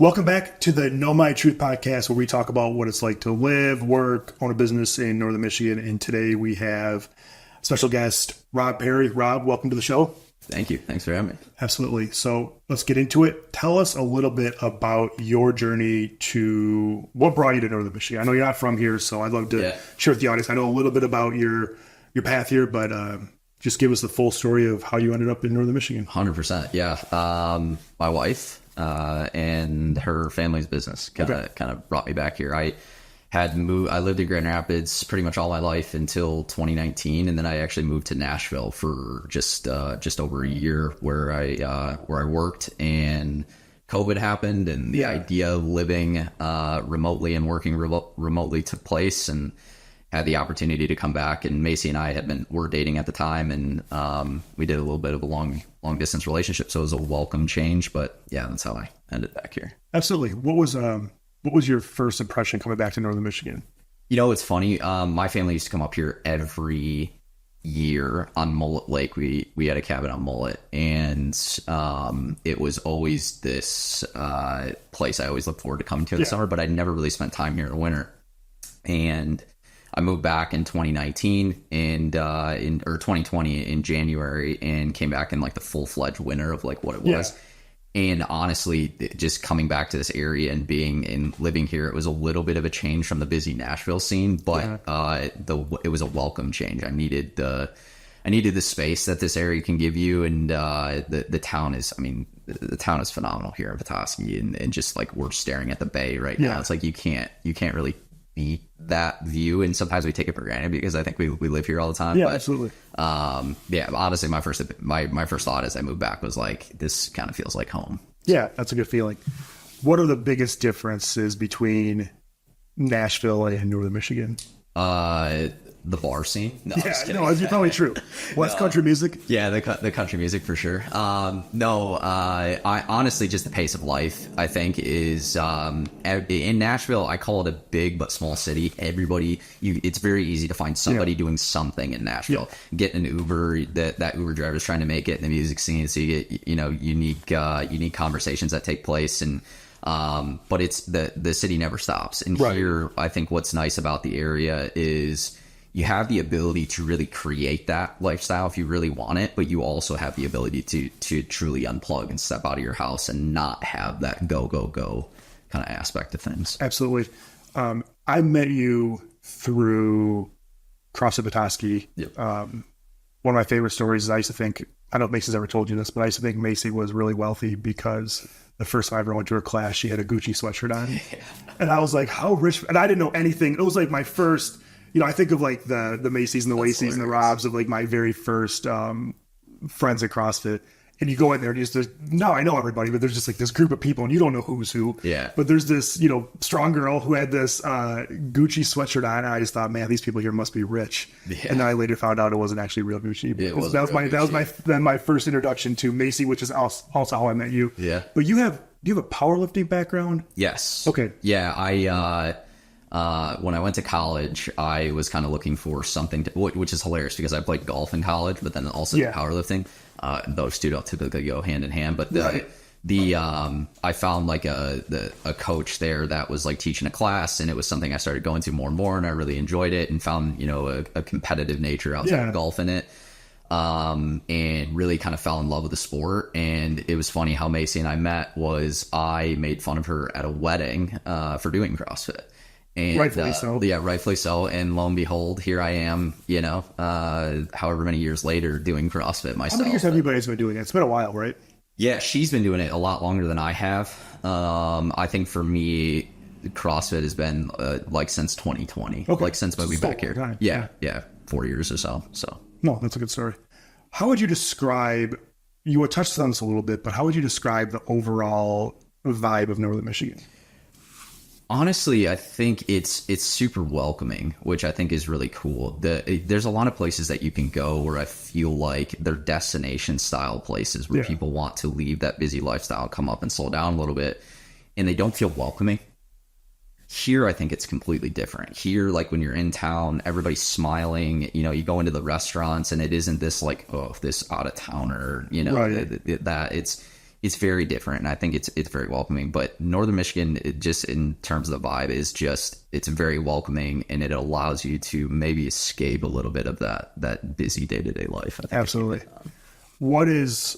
Welcome back to the NoMI Truth podcast, where we talk about what it's like to live, work, own a business in Northern Michigan. And today we have special guest Rob Perry. Rob, welcome to the show. Thank you. Thanks for having me. Absolutely. So let's get into it. Tell us a little bit about your journey to what brought you to Northern Michigan. I know you're not from here, so I'd love to share with the audience. I know a little bit about your path here, but just give us the full story of how you ended up in Northern Michigan. 100%. Yeah. My wife and her family's business kind of brought me back here. I lived in Grand Rapids pretty much all my life until 2019, and then I actually moved to Nashville for just over a year, where I worked, and COVID happened, and the idea of living remotely and working remotely took place, and had the opportunity to come back. And Macy and I were dating at the time, and we did a little bit of a long distance relationship, so it was a welcome change. But yeah, that's how I ended back here. Absolutely. What was your first impression coming back to Northern Michigan? You know, it's funny. My family used to come up here every year on Mullet Lake. We had a cabin on Mullet, and it was always this place I always looked forward to coming to in the summer, but I never really spent time here in the winter. And I moved back in 2019 or 2020 in January, and came back in like the full-fledged winter of like what it was. And honestly, just coming back to this area and living here, it was a little bit of a change from the busy Nashville scene, but it was a welcome change. I needed the space that this area can give you, and the town is phenomenal here in Petoskey, and just like we're staring at the bay right now. It's like you can't really beat that view, and sometimes we take it for granted because I think we live here all the time. But, absolutely. Honestly, my first thought as I moved back was like, this kind of feels like home. Yeah, that's a good feeling. What are the biggest differences between Nashville and Northern Michigan? The bar scene. No, it's probably true. West country music. Yeah, the country music for sure. I honestly, just the pace of life, I think, is in Nashville. I call it a big but small city. It's very easy to find somebody doing something in Nashville. Get an Uber, that Uber driver is trying to make it in the music scene, so you get unique conversations that take place, and but it's the city never stops. And here, I think what's nice about the area is you have the ability to really create that lifestyle if you really want it, but you also have the ability to truly unplug and step out of your house and not have that go kind of aspect of things. Absolutely. I met you through CrossFit Petoskey. One of my favorite stories is I used to think, I don't know if Macy's ever told you this, but I used to think Macy was really wealthy because the first time I ever went to her class, she had a Gucci sweatshirt on. And I was like, how rich? And I didn't know anything. It was like my first... I think of like the Macy's and the Wacy's and the Robs of like my very first friends at CrossFit. And you go in there and now I know everybody, but there's just like this group of people and you don't know who's who. Yeah. But there's this, strong girl who had this Gucci sweatshirt on. And I just thought, man, these people here must be rich. Yeah. And then I later found out it wasn't actually real Gucci. That was my first introduction to Macy, which is also how I met you. Yeah. But do you have a powerlifting background? Yes. Okay. Yeah. When I went to college, I was kind of looking for something which is hilarious because I played golf in college, but then also powerlifting. Those two don't typically go hand in hand, but I found like a coach there that was like teaching a class, and it was something I started going to more and more, and I really enjoyed it and found, a competitive nature outside of golf in it. And really kind of fell in love with the sport. And it was funny how Macy and I met was I made fun of her at a wedding, for doing CrossFit. And, rightfully so. Yeah, rightfully so. And lo and behold, here I am, however many years later doing CrossFit myself. How many years have you guys been doing it? It's been a while, right? Yeah, she's been doing it a lot longer than I have. I think for me, CrossFit has been like since 2020, like since moving back here. Time. Yeah, 4 years or so. So no, that's a good story. How would you describe? You touched on this a little bit, but how would you describe the overall vibe of Northern Michigan? Honestly, I think it's super welcoming, which I think is really cool. There's a lot of places that you can go where I feel like they're destination style places where people want to leave that busy lifestyle, come up and slow down a little bit, and they don't feel welcoming. Here, I think it's completely different. Here, like when you're in town, everybody's smiling. You go into the restaurants and it isn't this like, oh, this out of towner, that it's it's very different, and I think it's very welcoming. But Northern Michigan, it just in terms of the vibe, is just it's very welcoming, and it allows you to maybe escape a little bit of that busy day-to-day life. I think. Absolutely. What is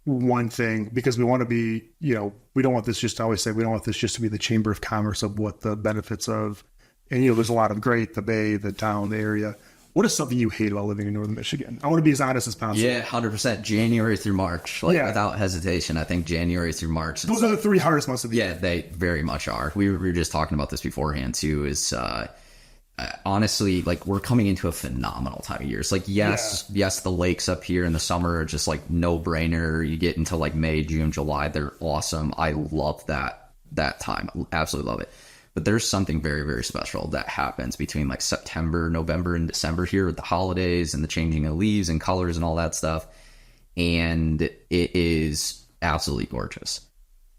one thing, because we want to be, we don't want this just to always say, we don't want this just to be the chamber of commerce of what the benefits of, and there's a lot of great, the Bay, the town, the area. What is something you hate about living in Northern Michigan? I want to be as honest as possible. Yeah, 100%. January through March, without hesitation. I think January through March. Those are the 3 hardest months of the year. Yeah, they very much are. We were just talking about this beforehand too. Is honestly, like, we're coming into a phenomenal time of year. It's like, yes, the lakes up here in the summer are just like no brainer. You get into like May, June, July, they're awesome. I love that time. Absolutely love it. But there's something very, very special that happens between like September, November, and December here with the holidays and the changing of leaves and colors and all that stuff. And it is absolutely gorgeous.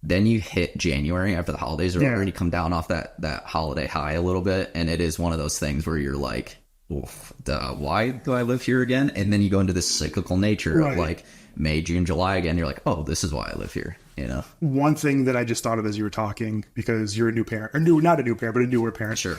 Then you hit January after the holidays are already come down off that holiday high a little bit. And it is one of those things where you're like, why do I live here again? And then you go into this cyclical nature of like May, June, July again. You're like, oh, this is why I live here. One thing that I just thought of as you were talking, because you're a new parent, or not a new parent, but a newer parent. Sure.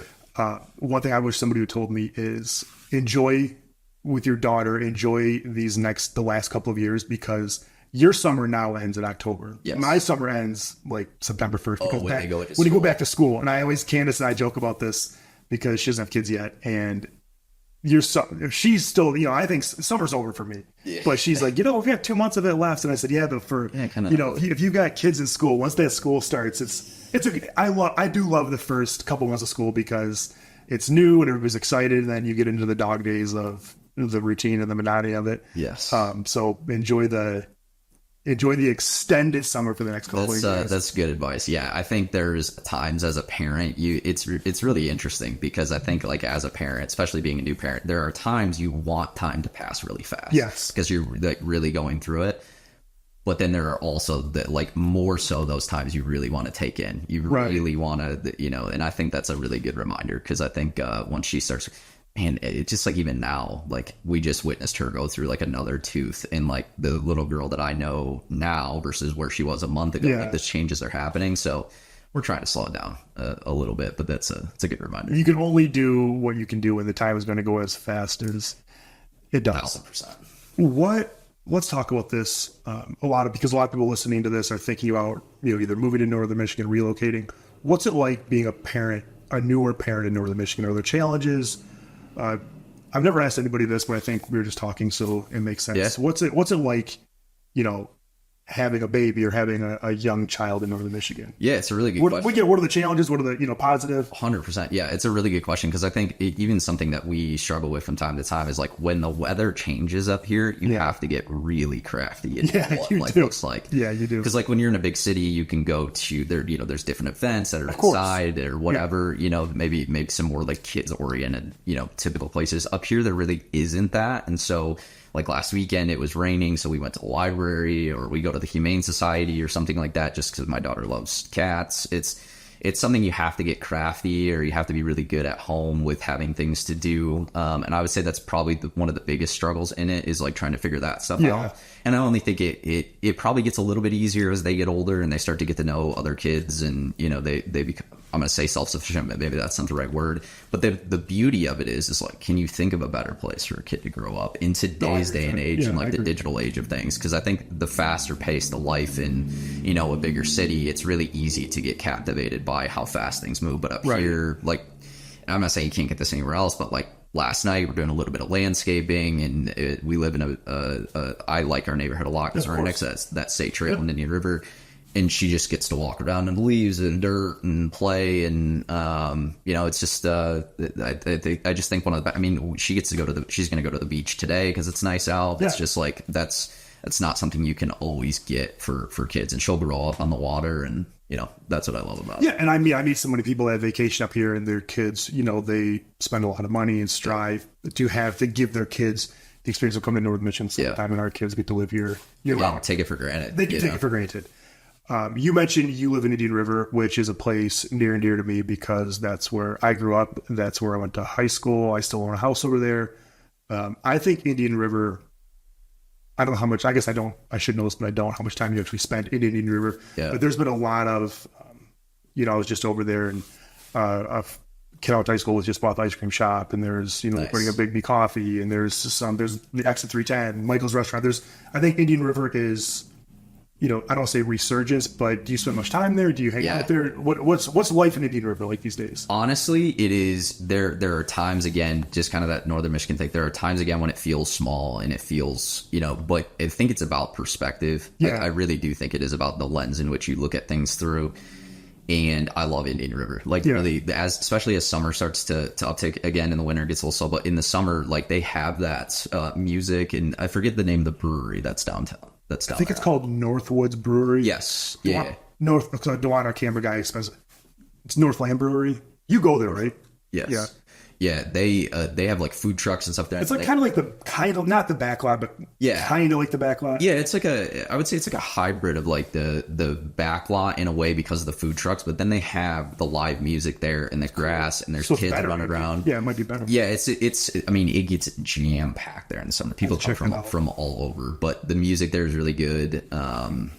One thing I wish somebody would told me is enjoy with your daughter, enjoy the last couple of years, because your summer now ends in October. Yes. My summer ends like September 1st. When you go back to school. And Candace and I joke about this because she doesn't have kids yet. And she's still, I think summer's over for me. Yeah. But she's like, we have 2 months of it left. And I said, yeah, but if you've got kids in school, once that school starts, I do love the first couple months of school because it's new and everybody's excited. And then you get into the dog days of the routine and the monotony of it. Yes. So enjoy the extended summer for the next couple of years. That's good advice. Yeah, I think there's times as a parent, it's really interesting because I think like as a parent, especially being a new parent, there are times you want time to pass really fast. Yes. Because you're like really going through it. But then there are also more so those times you really want to take in. You really want to, and I think that's a really good reminder because I think once she starts... Man, it's just like even now, like we just witnessed her go through like another tooth, and like the little girl that I know now versus where she was a month ago, like the changes are happening. So we're trying to slow it down a little bit, but it's a good reminder. You can only do what you can do when the time is going to go as fast as it does. 1,000%. Let's talk about this. Because a lot of people listening to this are thinking about, either moving to Northern Michigan, relocating. What's it like being a newer parent in Northern Michigan? Are there challenges? I've never asked anybody this, but I think we were just talking, so it makes sense. Yeah. What's it like, having a baby or having a young child in Northern Michigan? Yeah, it's a really good question. What are the challenges? What are the, positive? 100%. Yeah, it's a really good question because I think even something that we struggle with from time to time is like when the weather changes up here, you have to get really crafty. Looks like. Yeah, you do. Because like when you're in a big city, you can go to there's different events that are outside or whatever. Maybe make some more like kids oriented, typical places. Up here, there really isn't that, and so. Like last weekend, it was raining, so we went to the library or we go to the Humane Society or something like that just because my daughter loves cats. It's something you have to get crafty or you have to be really good at home with having things to do. And I would say that's probably one of the biggest struggles in it is like trying to figure that stuff out. And I only think it probably gets a little bit easier as they get older and they start to get to know other kids and, they become, I'm going to say self-sufficient, but maybe that's not the right word. But the beauty of it is like, can you think of a better place for a kid to grow up in today's day and age and like the digital age of things? Because I think the faster pace, the life in, a bigger city, it's really easy to get captivated by how fast things move. But up here, like, I'm not saying you can't get this anywhere else, but like last night we're doing a little bit of landscaping and we live in I like our neighborhood a lot because we're right next to that state trail in Indian River. And she just gets to walk around in the leaves and dirt and play. And, it's just, I just think she gets to she's going to go to the beach today because it's nice out. Yeah. It's just like, that's not something you can always get for kids. And she'll grow up on the water and, that's what I love about it. Yeah. And I meet so many people that vacation up here and their kids, they spend a lot of money and strive to give their kids the experience of coming to Northern Michigan sometime and our kids get to live here. Take it for granted. They can take it for granted. You mentioned you live in Indian River, which is a place near and dear to me because that's where I grew up. That's where I went to high school. I still own a house over there. I think Indian River I don't know how much, I guess I should know this, but I don't, how much time you actually spent in Indian River. Yeah. But there's been a lot of, I was just over there, and a kid out of high school was just bought the ice cream shop, and there's, Nice. putting a Big B coffee, and there's the Exit 310, Michael's restaurant. I think Indian River is, I don't say resurgence, but do you spend much time there? Do you hang out there? What's life in Indian River like these days? Honestly, it is there are times, again, just kind of that northern Michigan thing. There are times, again, when it feels small and it feels, but I think it's about perspective. Yeah. I really do think it is about the lens in which you look at things through. And I love Indian River. Really, especially as summer starts to uptick again, in the winter it gets a little slow, but in the summer, they have that music, and I forget the name of the brewery that's downtown. I think it's called Northwoods Brewery. Yes. Yeah. Dewan, our camera guy, it's Northland Brewery. You go there, right? Yes. Yeah. Yeah, they have food trucks and stuff there. It's kind of not the back lot, but kind of like the back lot. Yeah, it's I would say it's like a hybrid of the back lot in a way because of the food trucks, but then they have the live music there and the grass, and there's kids running around. Yeah, it might be better. Yeah, it gets jam packed there in the summer. People come from all over, but the music there is really good. But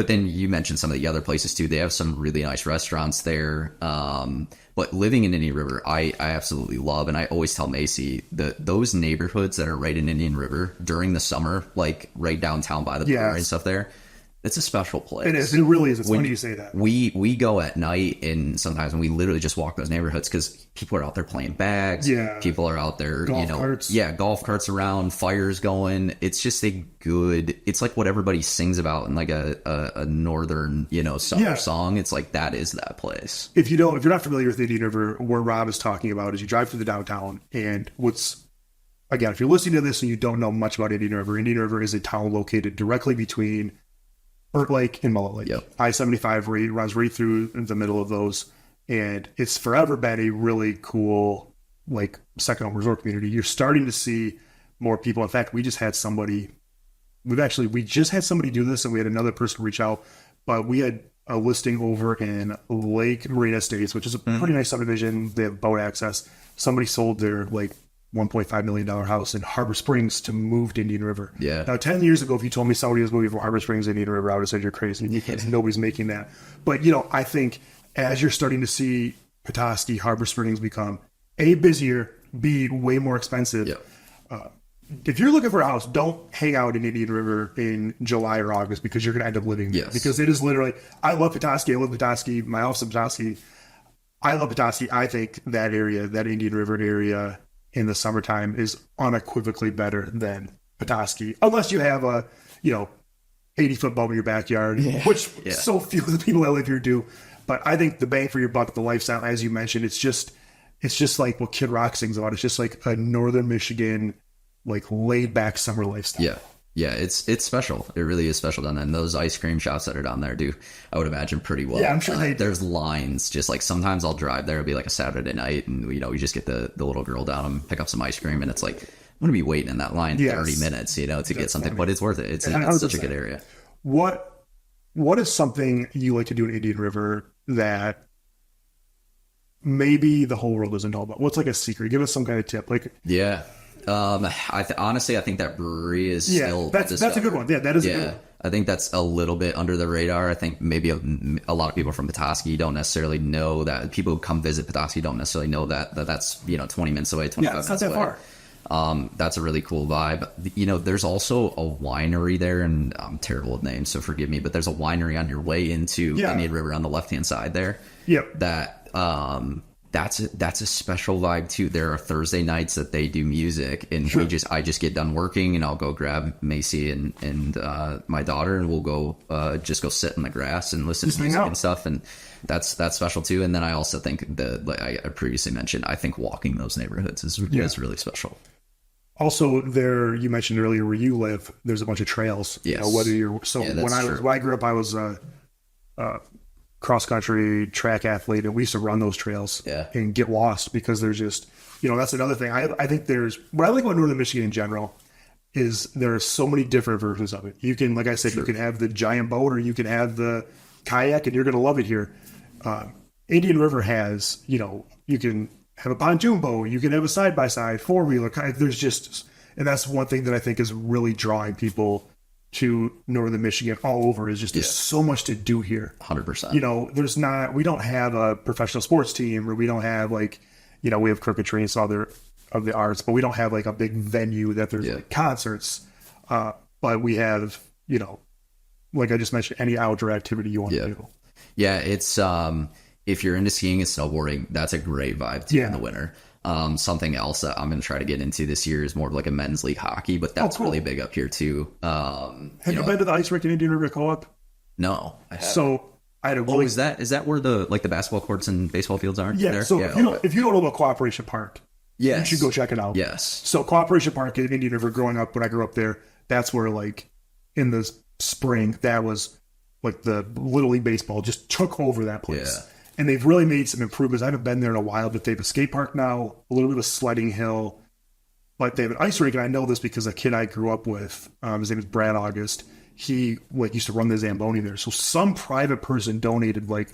then you mentioned some of the other places too. They have some really nice restaurants there. But living in Indian River, I absolutely love, and I always tell Macy those neighborhoods that are right in Indian River during the summer, right downtown by the brewery and stuff there, it's a special place. It is. It really is. It's funny you say that. We go at night, and sometimes when we literally just walk those neighborhoods, because people are out there playing bags. Yeah. People are out there, golf carts. Yeah, golf carts around, fires going. It's just it's like what everybody sings about in a northern, summer song. It's that is that place. If you're not familiar with Indian River, where Rob is talking about is you drive through the downtown, and again, if you're listening to this and you don't know much about Indian River is a town located directly between Burt Lake and Mullet Lake. Yep. I-75 runs right through the middle of those, and it's forever been a really cool second home resort community. You're starting to see more people. In fact, we just had somebody do this, and we had another person reach out, but we had a listing over in Lake Marina Estates, which is a pretty nice subdivision. They have boat access. Somebody sold their $1.5 million house in Harbor Springs to move to Indian River. Yeah. Now, 10 years ago, if you told me somebody was moving from Harbor Springs to Indian River, I would have said you're crazy. Nobody's making that. But, I think as you're starting to see Petoskey, Harbor Springs become A, busier, B, way more expensive. Yeah. If you're looking for a house, don't hang out in Indian River in July or August, because you're going to end up living there. Yes. Because it is literally, I love Petoskey. I live in Petoskey. My office in Petoskey. I love Petoskey. I think that area, that Indian River area, in the summertime is unequivocally better than Petoskey, unless you have a 80-foot bulb in your backyard, which so few of the people that live here do. But I think the bang for your buck, the lifestyle, as you mentioned, it's just like what Kid Rock sings about. It's just like a northern Michigan, laid back summer lifestyle. Yeah, it's special. It really is special down there. And those ice cream shops that are down there do, I would imagine, pretty well. Yeah, I'm sure they do. There's lines. Just sometimes I'll drive there. It'll be a Saturday night, and we just get the little girl down and pick up some ice cream, and it's I'm going to be waiting in that line 30 minutes, to get something, but it's worth it. It's such a good area. What is something you like to do in Indian River that maybe the whole world doesn't know about? What's a secret? Give us some kind of tip. Honestly, I think that brewery is still that's a good one. Yeah, that is a good one. I think that's a little bit under the radar. I think maybe a lot of people from Petoskey don't necessarily know that. People who come visit Petoskey don't necessarily know that's 20 minutes away, 25 minutes away. It's not that far. That's a really cool vibe. There's also a winery there, and I'm terrible with names, so forgive me, but there's a winery on your way into Indian River on the left-hand side there. Yep. That's a special vibe too. There are Thursday nights that they do music, and I just get done working, and I'll go grab Macy and my daughter, and we'll go go sit in the grass and listen to music and stuff, and that's special too. And then I also think I previously mentioned, I think walking those neighborhoods is really special. Also, there, you mentioned earlier where you live, there's a bunch of trails. Yes. Whether you're when I grew up, I was cross country track athlete, and we used to run those trails and get lost, because there's just, that's another thing. I think what I like about Northern Michigan in general is there are so many different versions of it. You can, like I said, you can have the giant boat, or you can have the kayak, and you're going to love it here. Indian River has, you can have a pontoon boat, you can have a side-by-side, four-wheeler. And that's one thing that I think is really drawing people to Northern Michigan all over, is just there's so much to do here. 100%. You know, we don't have a professional sports team, or we don't have like, you know, we have cricketry and some other of the arts, but we don't have like a big venue that there's like concerts. But we have, you know, like I just mentioned, any outdoor activity you want to do. Yeah, it's if you're into skiing and snowboarding, that's a great vibe too in the winter. Something else that I'm going to try to get into this year is more of like a men's league hockey, but that's really big up here too. Have you been to the ice rink in Indian River Co-op? No, I haven't. So I had a really... is that where the basketball courts and baseball fields are? Yeah. There? So if you don't know about Cooperation Park, you should go check it out. Yes. So Cooperation Park in Indian River, growing up, when I grew up there, that's where like in the spring, that was like the Little League baseball just took over that place. Yeah. And they've really made some improvements. I haven't been there in a while, but they have a skate park now, a little bit of a sledding hill. But they have an ice rink, and I know this because a kid I grew up with, his name is Brad August. He used to run the Zamboni there. So some private person donated a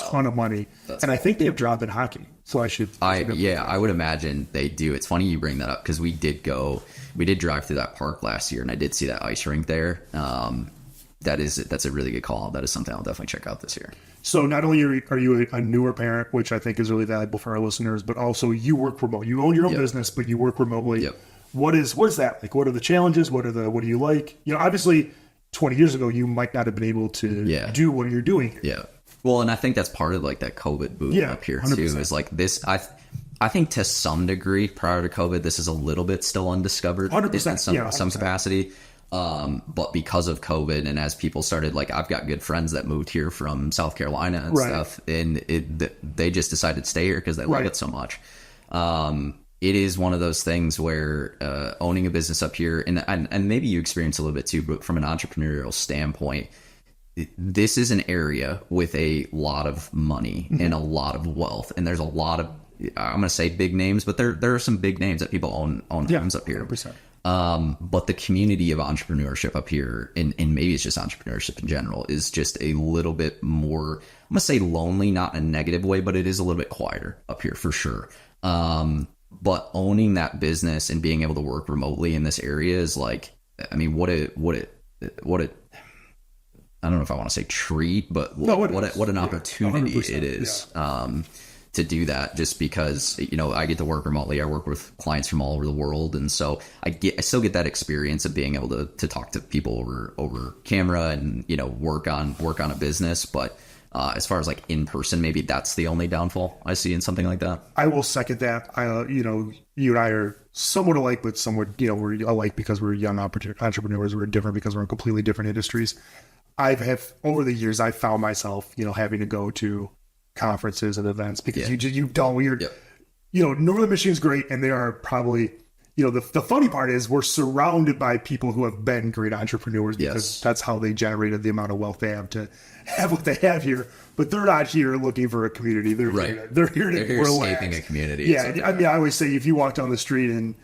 ton of money. I think they have drop in hockey. So I would imagine they do. It's funny you bring that up because we did drive through that park last year, and I did see that ice rink there. That's a really good call. That is something I'll definitely check out this year. So not only are you a newer parent, which I think is really valuable for our listeners, but also you work remote. You own your own business, but you work remotely. Yep. What is that like? What are the challenges? What do you like? You know, obviously 20 years ago, you might not have been able to do what you're doing. Yeah. Well, and I think that's part of like that COVID boom up here 100%. Too, is like this. I think to some degree prior to COVID, this is a little bit still undiscovered 100%, in some capacity. But because of COVID, and as people started, like I've got good friends that moved here from South Carolina and stuff, and they just decided to stay here because they love it so much. It is one of those things where owning a business up here, and maybe you experience a little bit too, but from an entrepreneurial standpoint, this is an area with a lot of money and a lot of wealth, and there's a lot of, I'm going to say big names, but there are some big names that people own homes up here. 100%. But the community of entrepreneurship up here, and maybe it's just entrepreneurship in general, is just a little bit more, I'm going to say lonely, not in a negative way, but it is a little bit quieter up here for sure. But owning that business and being able to work remotely in this area is like, I mean, what a I don't know if I want to say treat, but what an opportunity 100%, it is. To do that, just because, you know, I get to work remotely. I work with clients from all over the world, and so I still get that experience of being able to talk to people over camera and, you know, work on a business. But as far as like in person, maybe that's the only downfall I see in something like that. I will second that. You know, you and I are somewhat alike, but somewhat, you know, we're alike because we're young entrepreneurs. We're different because we're in completely different industries. Over the years, I've found myself, you know, having to go to conferences and events because you know, Northern Michigan's great, and they are probably, you know, the funny part is we're surrounded by people who have been great entrepreneurs because that's how they generated the amount of wealth they have to have what they have here. But they're not here looking for a community. They're here to relax. Escaping a community. Yeah, I mean, I always say if you walk down the street in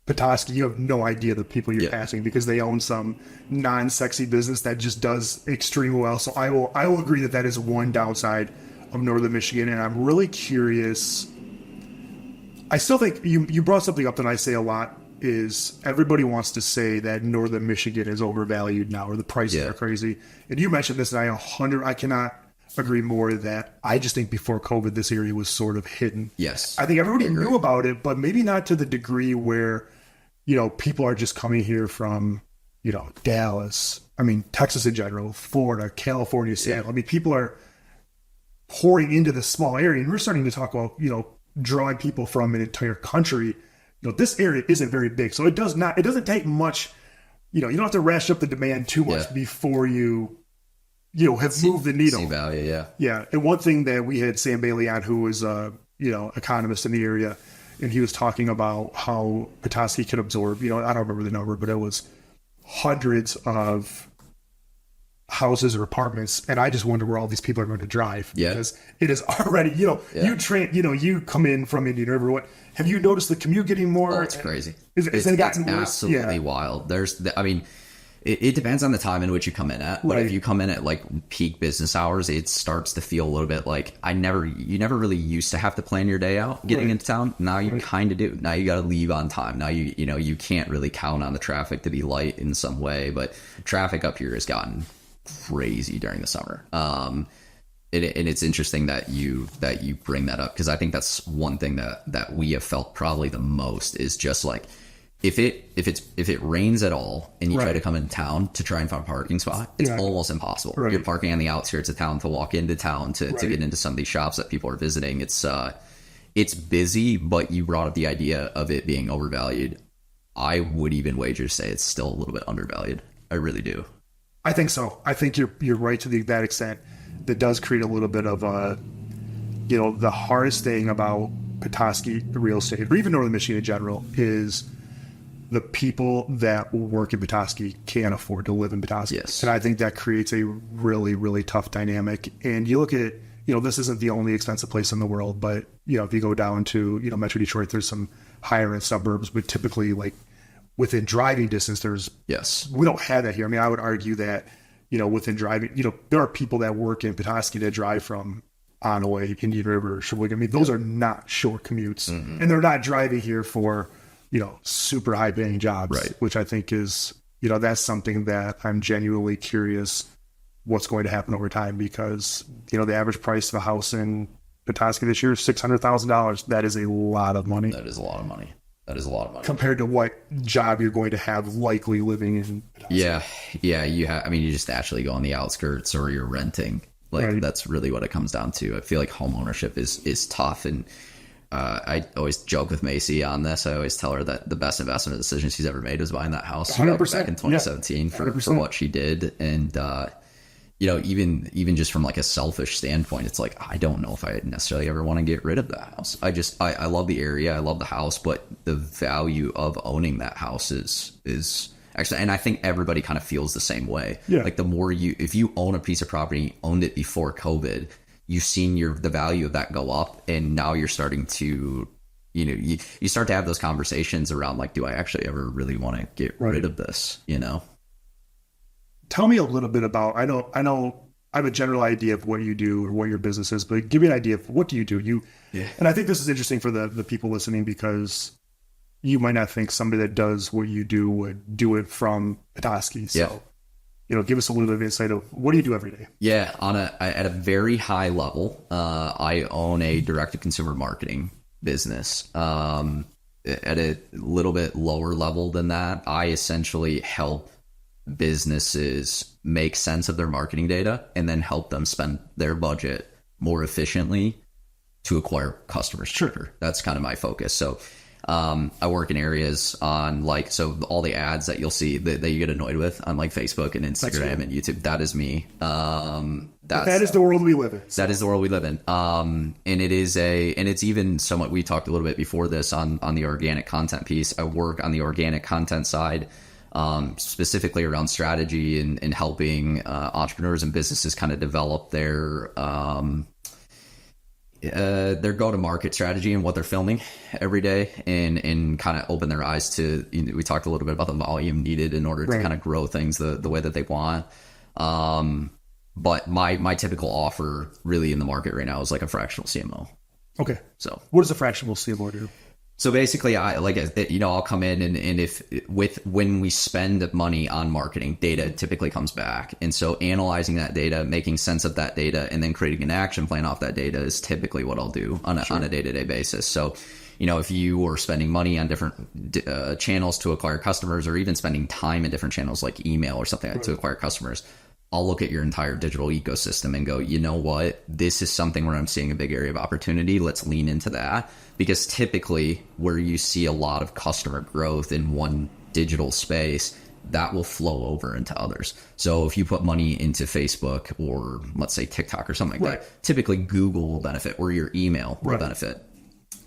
Petoskey, you have no idea the people you're passing because they own some non-sexy business that just does extremely well. So I will agree that is one downside of Northern Michigan, and I'm really curious. I still think you brought something up that I say a lot, is everybody wants to say that Northern Michigan is overvalued now, or the prices are crazy. And you mentioned this, and I cannot agree more that I just think before COVID, this area was sort of hidden. Yes. I think everybody knew about it, but maybe not to the degree where, you know, people are just coming here from, you know, Dallas, I mean, Texas in general, Florida, California, Seattle. I mean, people are pouring into this small area, and we're starting to talk about, you know, drawing people from an entire country. You know, this area isn't very big, so it doesn't take much, you know, you don't have to ratchet up the demand too much before you have moved the needle. See value, yeah. And one thing that we had Sam Bailey on, who was you know, economist in the area, and he was talking about how Petoskey could absorb, you know, I don't remember the number, but it was hundreds of houses or apartments, and I just wonder where all these people are going to drive because it is already, you know, you come in from Indian River. What have you noticed the commute getting more? Oh, it's crazy. It's absolutely wild. It depends on the time in which you come in at. But Right. if you come in at like peak business hours, it starts to feel a little bit like you never really used to have to plan your day out getting Right. into town. Now you kind of do. Now you got to leave on time. Now you can't really count on the traffic to be light in some way. But traffic up here has gotten crazy during the summer. And it's interesting that you bring that up, because I think that's one thing that we have felt probably the most is just like, if it rains at all and you try to come in town to try and find a parking spot, it's almost impossible. Right. You're parking on the outskirts of town to walk into town to get into some of these shops that people are visiting. It's busy, but you brought up the idea of it being overvalued. I would even wager to say it's still a little bit undervalued. I really do. I think so. I think you're right to that extent. That does create a little bit of the hardest thing about Petoskey real estate, or even Northern Michigan in general, is the people that work in Petoskey can't afford to live in Petoskey. Yes. And I think that creates a really, really tough dynamic. And you look at, this isn't the only expensive place in the world, but, if you go down to, Metro Detroit, there's some higher end suburbs, but typically like within driving distance, we don't have that here. I mean, I would argue that, within driving, there are people that work in Petoskey that drive from Onaway, Indian River, Sheboygan. I mean, those are not short commutes, and they're not driving here for, super high paying jobs, right? Which I think is, that's something that I'm genuinely curious what's going to happen over time, because, the average price of a house in Petoskey this year is $600,000. That is a lot of money. That is a lot of money. That is a lot of money compared to what job you're going to have likely living in Petoskey. Yeah. You just naturally go on the outskirts, or you're renting. Like that's really what it comes down to. I feel like home ownership is tough, and I always joke with Macy on this. I always tell her that the best investment decision she's ever made was buying that house 100%. back in 2017 for what she did. And even just from like a selfish standpoint, it's like, I don't know if I necessarily ever want to get rid of that house. I love the area, I love the house, but the value of owning that house is actually, and I think everybody kind of feels the same way. Yeah. Like if you own a piece of property, owned it before COVID, you've seen the value of that go up, and now you're starting to, you start to have those conversations around like, do I actually ever really want to get rid of this? Tell me a little bit about, I know I have a general idea of what you do or what your business is, but give me an idea of what do you do? And I think this is interesting for the people listening, because you might not think somebody that does what you do would do it from Petoskey. So, give us a little bit of insight of what do you do every day? Yeah, at a very high level, I own a direct-to-consumer marketing business. At a little bit lower level than that, I essentially help businesses make sense of their marketing data and then help them spend their budget more efficiently to acquire customers cheaper. That's kind of my focus. So I work in areas on all the ads that you'll see that you get annoyed with on like Facebook and Instagram and YouTube. That is me. That is the world we live in. That is the world we live in. And it's even somewhat, we talked a little bit before this on the organic content piece. I work on the organic content side, specifically around strategy and helping entrepreneurs and businesses kind of develop their go-to-market strategy and what they're filming every day, and kind of open their eyes to, we talked a little bit about the volume needed in order to kind of grow things the way that they want. But my typical offer really in the market right now is like a fractional CMO. Okay. So what does a fractional CMO do? So basically, I'll come in and when we spend money on marketing, data typically comes back. And so analyzing that data, making sense of that data, and then creating an action plan off that data is typically what I'll do on a day-to-day basis. So, if you are spending money on different channels to acquire customers, or even spending time in different channels like email or something to acquire customers, I'll look at your entire digital ecosystem and go, you know what, this is something where I'm seeing a big area of opportunity. Let's lean into that. Because typically where you see a lot of customer growth in one digital space, that will flow over into others. So if you put money into Facebook or let's say TikTok or something like that, typically Google will benefit, or your email will benefit.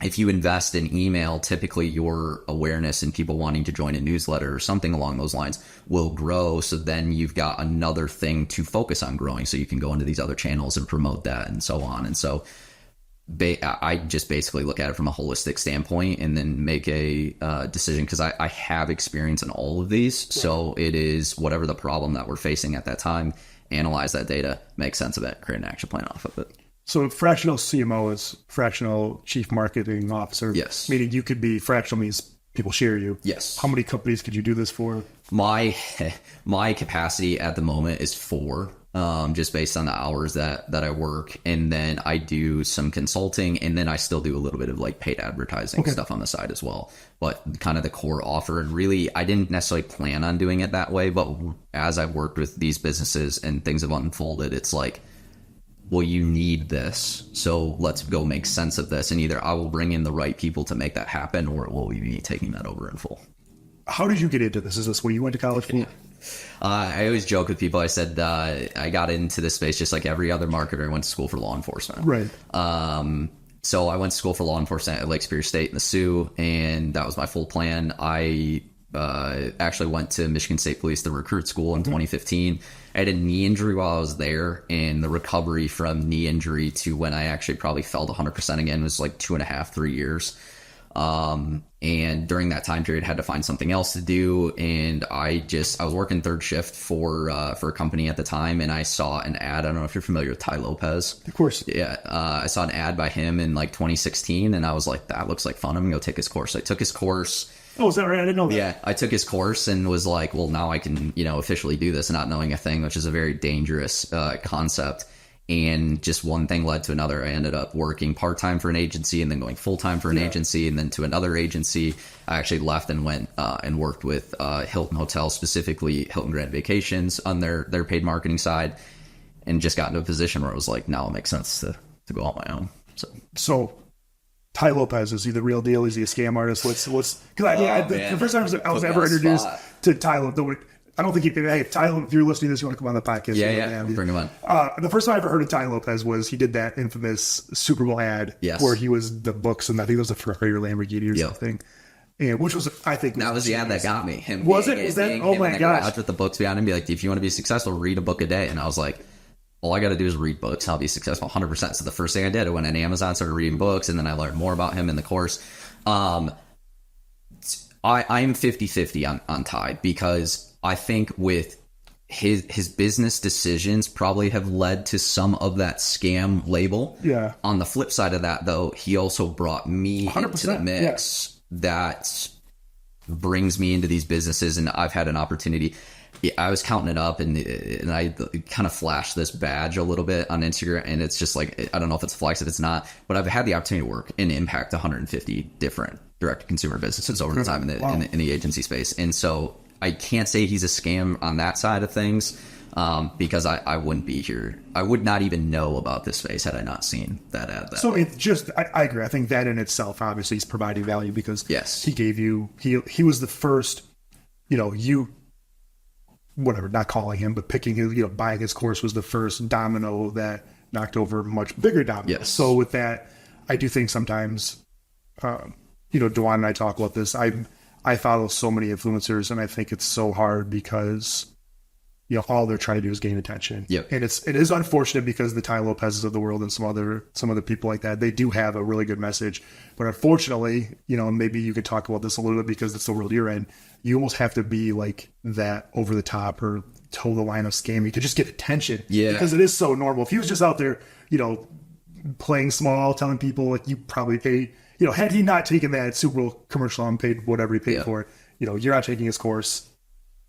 If you invest in email, typically your awareness and people wanting to join a newsletter or something along those lines will grow. So then you've got another thing to focus on growing. So you can go into these other channels and promote that and so on. And so I just basically look at it from a holistic standpoint and then make a decision, because I have experience in all of these. So it is whatever the problem that we're facing at that time, analyze that data, make sense of it, create an action plan off of it. So fractional CMO is fractional chief marketing officer. Yes. Meaning you could be fractional means people share you. Yes. How many companies could you do this for? My capacity at the moment is 4, just based on the hours that I work. And then I do some consulting, and then I still do a little bit of like paid advertising stuff on the side as well. But kind of the core offer, and really, I didn't necessarily plan on doing it that way. But as I've worked with these businesses and things have unfolded, it's like, well, you need this, so let's go make sense of this. And either I will bring in the right people to make that happen, or it will be me taking that over in full. How did you get into this? Is this where you went to college for? I always joke with people. I said I got into this space just like every other marketer. I went to school for law enforcement. Right. So I went to school for law enforcement at Lake Superior State in the Sioux, and that was my full plan. I actually went to Michigan State Police, the recruit school, in 2015. I had a knee injury while I was there, and the recovery from knee injury to when I actually probably felt 100% again was like 2.5, 3 years. And during that time period, had to find something else to do. And I was working third shift for a company at the time, and I saw an ad. I don't know if you're familiar with Ty Lopez. Of course. Yeah. I saw an ad by him in like 2016, and I was like, that looks like fun. I'm gonna go take his course. I took his course. Oh, is that right? I didn't know that. Yeah, I took his course and was like, well, now I can, officially do this, not knowing a thing, which is a very dangerous concept. And just one thing led to another. I ended up working part-time for an agency, and then going full-time for an agency, and then to another agency. I actually left and went and worked with Hilton Hotels, specifically Hilton Grand Vacations, on their paid marketing side, and just got into a position where it was like, now it makes sense to go on my own. So Ty Lopez, is he the real deal? Is he a scam artist? What's because the first time I was ever introduced to Ty Lopez, I don't think he. Hey, Ty, if you're listening to this, you want to come on the podcast? Yeah, bring him on. The first time I ever heard of Ty Lopez was he did that infamous Super Bowl ad where he was the books, and I think it was a Ferrari or Lamborghini or something. And which was, I think, that was the ad that got me. Was that? Oh my gosh! With the books behind him, be like, if you want to be successful, read a book a day. And I was like, all I got to do is read books, and I'll be successful 100%. So the first thing I did, I went on Amazon, started reading books, and then I learned more about him in the course. I'm 50-50 on Ty, because I think with his business decisions probably have led to some of that scam label. Yeah. On the flip side of that, though, he also brought me into the mix that brings me into these businesses, and I've had an opportunity. I was counting it up, and I kind of flashed this badge a little bit on Instagram, and it's just like, I don't know if it's flex, if it's not, but I've had the opportunity to work and impact 150 different direct-to-consumer businesses over the time in the agency space. And so I can't say he's a scam on that side of things, because I wouldn't be here. I would not even know about this space had I not seen that ad. So it's just, I agree. I think that in itself, obviously, is providing value, because he gave you, he was the first, whatever, not calling him, but picking his, buying his course was the first domino that knocked over much bigger dominoes. Yes. So with that, I do think sometimes, Dewan and I talk about this. I follow so many influencers, and I think it's so hard because, all they're trying to do is gain attention. Yep. And it is unfortunate, because the Ty Lopez's of the world and some other people like that, they do have a really good message. But unfortunately, maybe you could talk about this a little bit, because it's the world you're in. You almost have to be like that over the top or toe the line of scamming to just get attention. Yeah. Because it is so normal. If he was just out there, playing small, telling people, like, you probably pay, had he not taken that Super Bowl commercial and paid whatever he paid for it, you're not taking his course.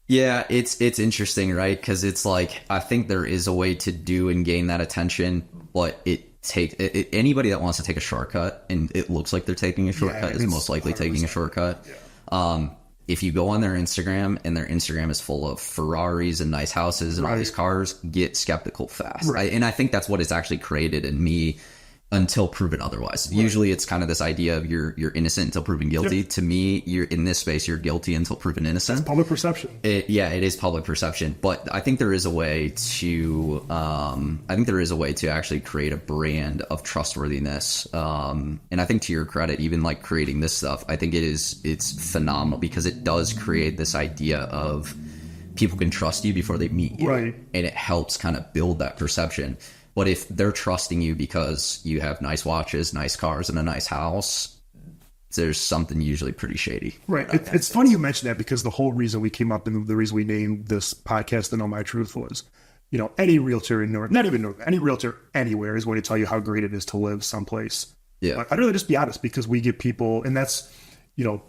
Yeah, it's interesting, right? Because it's like, I think there is a way to do and gain that attention, but anybody that wants to take a shortcut, and it looks like they're taking a shortcut, is most likely 100%. Taking a shortcut. Yeah. If you go on their Instagram, and their Instagram is full of Ferraris and nice houses and all these cars, get skeptical fast. Right. And I think that's what it's actually created in me, until proven otherwise. Right. Usually it's kind of this idea of you're innocent until proven guilty. Yep. To me, you're in this space, you're guilty until proven innocent. It's public perception. It is public perception. But I think there is a way to actually create a brand of trustworthiness. And I think, to your credit, even like creating this stuff, I think it's phenomenal, because it does create this idea of people can trust you before they meet you. Right. And it helps kind of build that perception. But if they're trusting you because you have nice watches, nice cars, and a nice house, there's something usually pretty shady. Right. It's funny you mentioned that, because the whole reason we came up and the reason we named this podcast the NoMI Truth was, any realtor in any realtor anywhere is going to tell you how great it is to live someplace. Yeah. But I'd rather just be honest, because we get people, and that's, the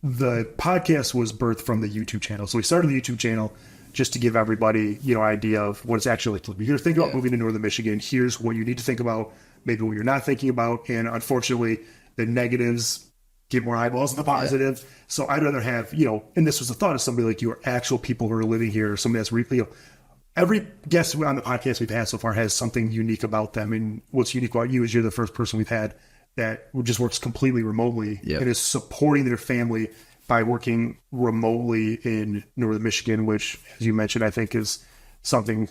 podcast was birthed from the YouTube channel. So we started the YouTube channel just to give everybody, idea of what it's actually like to live. You're thinking about moving to Northern Michigan. Here's what you need to think about, maybe what you're not thinking about. And unfortunately, the negatives get more eyeballs than the positives. Yeah. So I'd rather have, and this was a thought of somebody like you, or actual people who are living here, or somebody that's really, every guest on the podcast we've had so far has something unique about them. And what's unique about you is you're the first person we've had that just works completely remotely and is supporting their family by working remotely in Northern Michigan, which, as you mentioned, I think is something,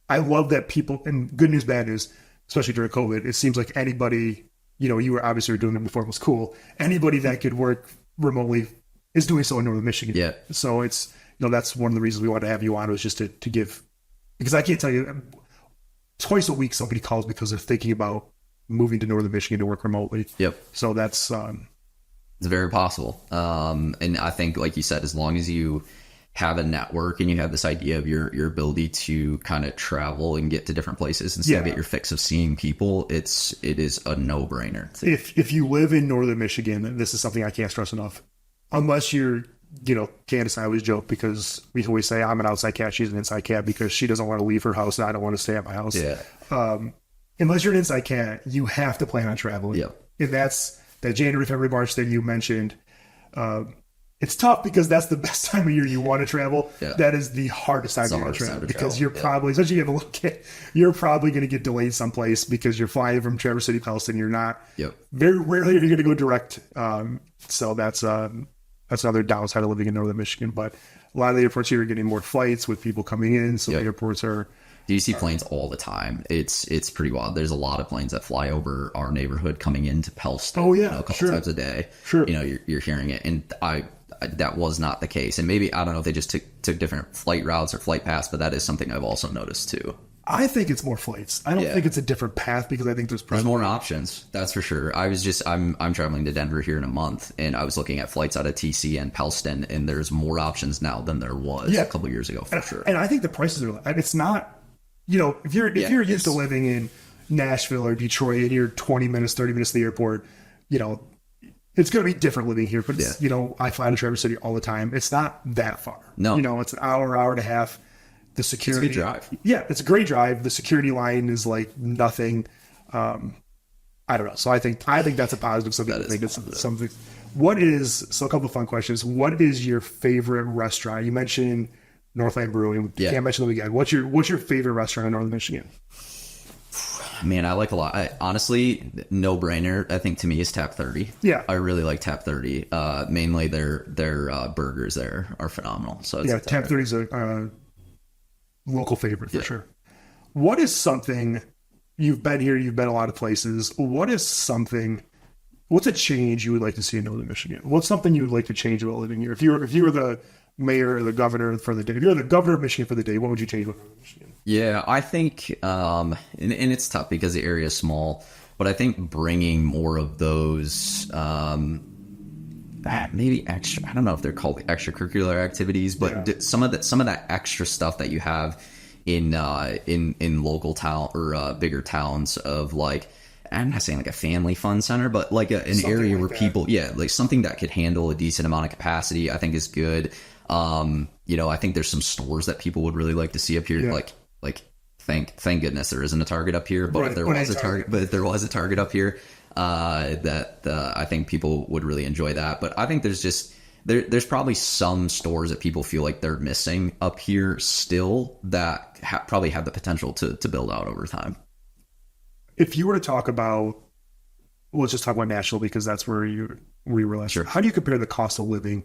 I love that people, and good news, bad news, especially during COVID, it seems like anybody, you were obviously doing it before it was cool. Anybody that could work remotely is doing so in Northern Michigan. Yeah. So it's, that's one of the reasons we wanted to have you on, was just to give, because I can't tell you, twice a week somebody calls because they're thinking about moving to Northern Michigan to work remotely. Yep. So that's, it's very possible. And I think, like you said, as long as you have a network and you have this idea of your ability to kind of travel and get to different places and still get your fix of seeing people, it is a no-brainer. If you live in Northern Michigan, this is something I can't stress enough. Unless you're, Candace and I always joke, because we always say I'm an outside cat, she's an inside cat, because she doesn't want to leave her house and I don't want to stay at my house. Yeah. Unless you're an inside cat, you have to plan on traveling. Yep. And that's that January, February, March that you mentioned. It's tough because that's the best time of year you want to travel. Yeah. That is the hardest time to travel, because you're probably, especially if you have a little kid, you're probably going to get delayed someplace because you're flying from Traverse City, Palestine. You're not. Yep. Very rarely are you going to go direct. So that's another downside of living in Northern Michigan. But a lot of the airports here are getting more flights with people coming in. So the airports are. You see planes all the time. It's pretty wild. There's a lot of planes that fly over our neighborhood coming into Pellston. Oh yeah, a couple times a day. Sure. You're hearing it, and that was not the case. And maybe, I don't know if they just took different flight routes or flight paths, but that is something I've also noticed too. I think it's more flights. I don't think it's a different path, because I think there's more options. That's for sure. I'm traveling to Denver here in a month, and I was looking at flights out of TC and Pellston, and there's more options now than there was a couple of years ago, for sure. And I think the prices are. It's not. If you're used to living in Nashville or Detroit and you're 20 minutes, 30 minutes to the airport, it's going to be different living here. But it's, I fly to Traverse City all the time. It's not that far. No. It's an hour and a half. The security. It's a good drive. Yeah, it's a great drive. The security line is like nothing. I don't know. So I think that's a positive. Something. So a couple of fun questions. What is your favorite restaurant? You mentioned Northland Brewing. Can't mention them again. What's your favorite restaurant in Northern Michigan? Man, I like a lot. Honestly, no brainer. I think to me is Tap 30. Yeah, I really like Tap 30. Mainly their burgers there are phenomenal. So Tap 30 is a local favorite for sure. What is something, you've been here? You've been a lot of places. What's a change you would like to see in Northern Michigan? What's something you would like to change about living here? If you were the mayor or the governor for the day, if you're the governor of Michigan for the day, what would you change about Michigan? Yeah, I think, and it's tough because the area is small, but I think bringing more of those, maybe extra, I don't know if they're called extracurricular activities, but some of that extra stuff that you have in local town or bigger towns of, like, I'm not saying like a family fun center, but like an area where people, like something that could handle a decent amount of capacity, I think is good. I think there's some stores that people would really like to see up here. Yeah. Like thank goodness there isn't a Target up here, but if there was a Target up here, that I think people would really enjoy that. But I think there's probably some stores that people feel like they're missing up here still that probably have the potential to build out over time. If you were to talk about, let's just talk about Nashville, because that's where you were last. Sure. How do you compare the cost of living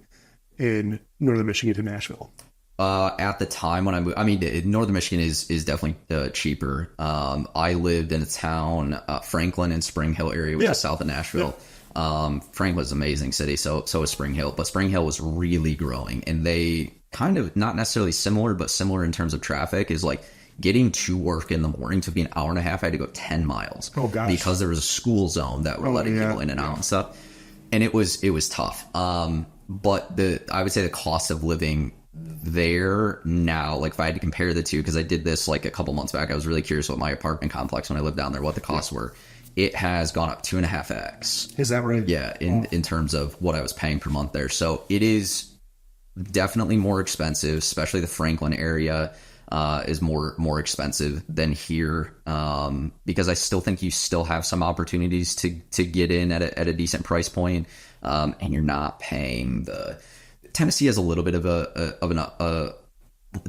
in Northern Michigan to Nashville? At the time when I moved, Northern Michigan is definitely cheaper. I lived in a town, Franklin and Spring Hill area, which is south of Nashville. Yeah. Franklin's an amazing city, so is Spring Hill. But Spring Hill was really growing, and they kind of not necessarily similar, but similar in terms of traffic, is like getting to work in the morning took me an hour and a half. I had to go 10 miles because there was a school zone that were letting people in and out and stuff. And it was tough. But I would say the cost of living there now, like if I had to compare the two, because I did this like a couple months back, I was really curious what my apartment complex when I lived down there, what the costs were. It has gone up 2.5x. Is that right? Yeah, in terms of what I was paying per month there. So it is definitely more expensive, especially the Franklin area is more expensive than here, because I still think you still have some opportunities to get in at a decent price point, and you're not paying the. Tennessee has a little bit of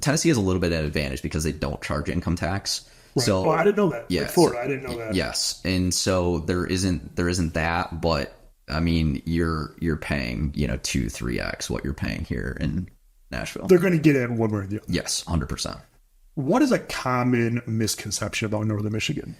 Tennessee has a little bit of an advantage because they don't charge income tax. Right. So I didn't know that. Yeah, like Florida, I didn't know that. Yes, and so there isn't that, but I mean you're paying 2-3x what you're paying here in Nashville. They're going to get in one way or the other. Yes, 100%. What is a common misconception about Northern Michigan?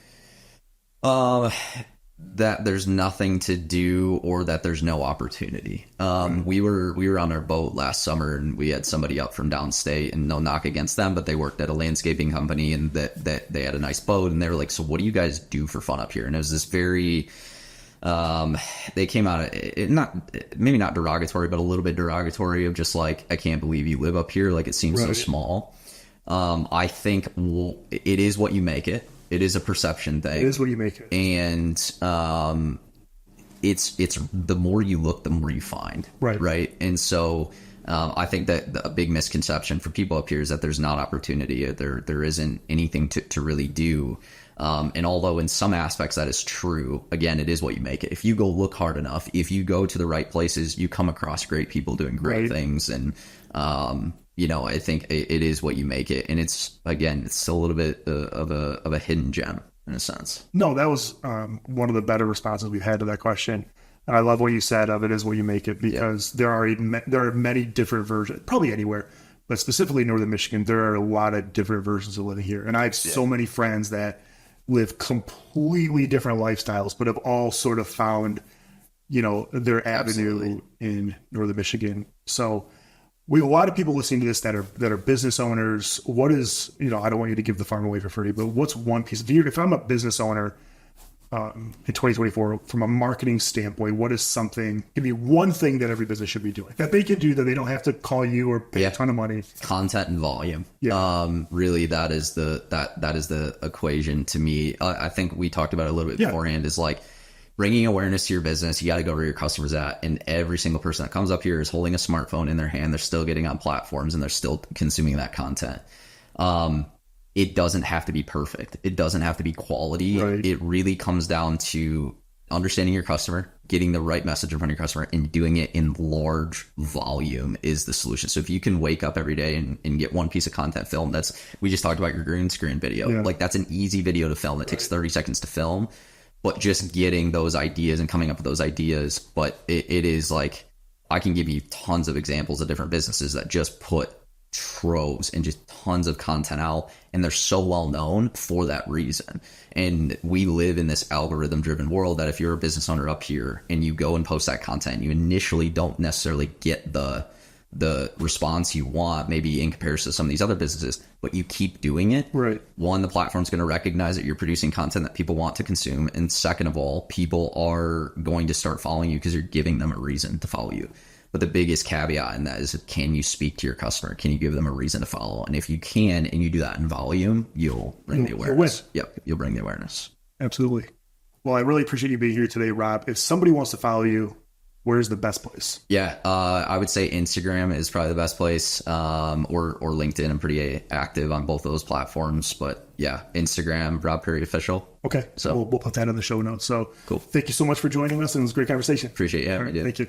That there's nothing to do or that there's no opportunity. We were on our boat last summer and we had somebody up from downstate, and no knock against them, but they worked at a landscaping company and that they had a nice boat, and they were like, so what do you guys do for fun up here? And it was this very, they came out maybe not derogatory, but a little bit derogatory of just like, I can't believe you live up here. Like it seems so small. I think it is what you make it. It is a perception thing. It is what you make it. And it's the more you look, the more you find. Right. And so I think that a big misconception for people up here is that there's not opportunity. There isn't anything to really do. And although in some aspects that is true, again, it is what you make it. If you go look hard enough, if you go to the right places, you come across great people doing great things. And I think it is what you make it, and it's still a little bit of a hidden gem in a sense. No, that was one of the better responses we've had to that question, and I love what you said of it is what you make it, because there are many different versions, probably anywhere, but specifically Northern Michigan, there are a lot of different versions of living here, and I have so many friends that live completely different lifestyles, but have all sort of found, their avenue in Northern Michigan. So. We have a lot of people listening to this that are business owners. What is, I don't want you to give the farm away for free, but what's one piece if I'm a business owner in 2024, from a marketing standpoint, what is something, give me one thing that every business should be doing that they can do that they don't have to call you or pay a ton of money? Content and volume. Yeah. Really that is the equation to me. I think we talked about it a little bit beforehand, is like, bringing awareness to your business, you got to go where your customers at. And every single person that comes up here is holding a smartphone in their hand. They're still getting on platforms and they're still consuming that content. It doesn't have to be perfect. It doesn't have to be quality. Right. It really comes down to understanding your customer, getting the right message in front of your customer, and doing it in large volume is the solution. So if you can wake up every day and get one piece of content filmed, we just talked about your green screen video. Yeah. Like that's an easy video to film. It takes 30 seconds to film. But just getting those ideas and coming up with those ideas. But it is like, I can give you tons of examples of different businesses that just put troves and just tons of content out, and they're so well known for that reason. And we live in this algorithm driven world that if you're a business owner up here and you go and post that content, you initially don't necessarily get the response you want, maybe in comparison to some of these other businesses, but you keep doing it. Right. One, the platform's going to recognize that you're producing content that people want to consume. And second of all, people are going to start following you because you're giving them a reason to follow you. But the biggest caveat in that is, can you speak to your customer? Can you give them a reason to follow? And if you can, and you do that in volume, you'll bring the awareness. Yep. You'll bring the awareness. Absolutely. Well, I really appreciate you being here today, Rob. If somebody wants to follow you, where's the best place? Yeah, I would say Instagram is probably the best place, or LinkedIn. I'm pretty active on both of those platforms, but yeah, Instagram, Rob Perry Official. Okay, so we'll put that in the show notes. So cool. Thank you so much for joining us, and it was a great conversation. Appreciate it. Yeah, right, thank you.